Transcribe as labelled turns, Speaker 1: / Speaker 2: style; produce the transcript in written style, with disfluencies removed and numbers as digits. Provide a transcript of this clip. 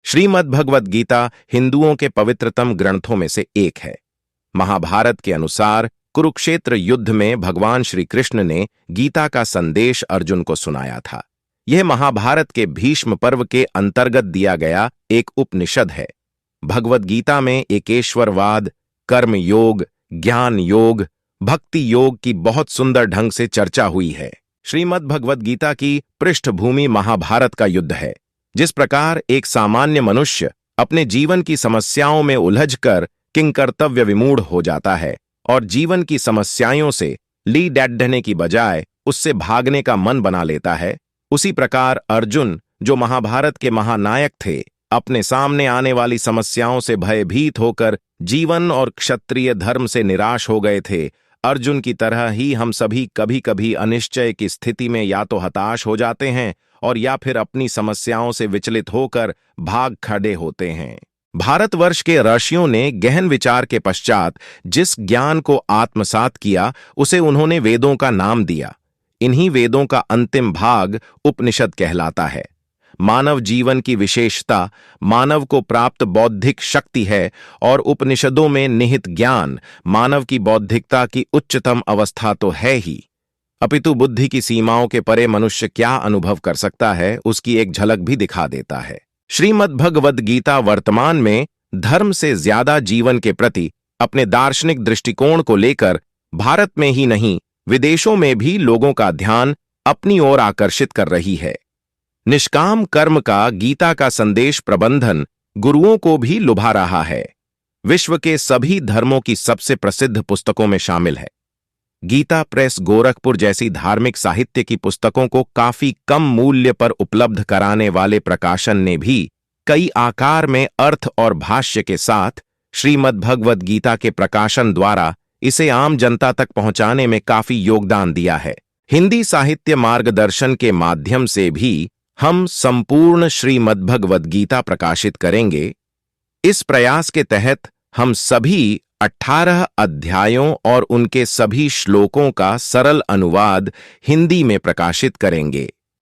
Speaker 1: श्रीमद् भगवद गीता हिंदुओं के पवित्रतम ग्रंथों में से एक है। महाभारत के अनुसार कुरुक्षेत्र युद्ध में भगवान श्री कृष्ण ने गीता का संदेश अर्जुन को सुनाया था। यह महाभारत के भीष्म पर्व के अंतर्गत दिया गया एक उपनिषद है। भगवद गीता में एकेश्वरवाद, कर्म योग, ज्ञान योग, भक्ति योग की बहुत सुंदर ढंग से चर्चा हुई है। श्रीमद् भगवद गीता की पृष्ठभूमि महाभारत का युद्ध है। जिस प्रकार एक सामान्य मनुष्य अपने जीवन की समस्याओं में उलझकर किंकर्तव्य विमूढ़ हो जाता है और जीवन की समस्याओं से ली डैडने की बजाय उससे भागने का मन बना लेता है, उसी प्रकार अर्जुन, जो महाभारत के महानायक थे, अपने सामने आने वाली समस्याओं से भयभीत होकर जीवन और क्षत्रिय धर्म से निराश हो गए थे। अर्जुन की तरह ही हम सभी कभी कभी अनिश्चय की स्थिति में या तो हताश हो जाते हैं और या फिर अपनी समस्याओं से विचलित होकर भाग खड़े होते हैं। भारतवर्ष के ऋषियों ने गहन विचार के पश्चात जिस ज्ञान को आत्मसात किया, उसे उन्होंने वेदों का नाम दिया। इन्हीं वेदों का अंतिम भाग उपनिषद कहलाता है। मानव जीवन की विशेषता मानव को प्राप्त बौद्धिक शक्ति है और उपनिषदों में निहित ज्ञान मानव की बौद्धिकता की उच्चतम अवस्था तो है ही, अपितु बुद्धि की सीमाओं के परे मनुष्य क्या अनुभव कर सकता है, उसकी एक झलक भी दिखा देता है। श्रीमद् भगवद गीता वर्तमान में धर्म से ज्यादा जीवन के प्रति अपने दार्शनिक दृष्टिकोण को लेकर भारत में ही नहीं, विदेशों में भी लोगों का ध्यान अपनी ओर आकर्षित कर रही है। निष्काम कर्म का गीता का संदेश प्रबंधन गुरुओं को भी लुभा रहा है। विश्व के सभी धर्मों की सबसे प्रसिद्ध पुस्तकों में शामिल है। गीता प्रेस गोरखपुर जैसी धार्मिक साहित्य की पुस्तकों को काफी कम मूल्य पर उपलब्ध कराने वाले प्रकाशन ने भी कई आकार में अर्थ और भाष्य के साथ श्रीमद् भगवद गीता के प्रकाशन द्वारा इसे आम जनता तक पहुंचाने में काफी योगदान दिया है। हिंदी साहित्य मार्गदर्शन के माध्यम से भी हम संपूर्ण श्रीमद् भगवद गीता प्रकाशित करेंगे। इस प्रयास के तहत हम सभी 18 अध्यायों और उनके सभी श्लोकों का सरल अनुवाद हिंदी में प्रकाशित करेंगे।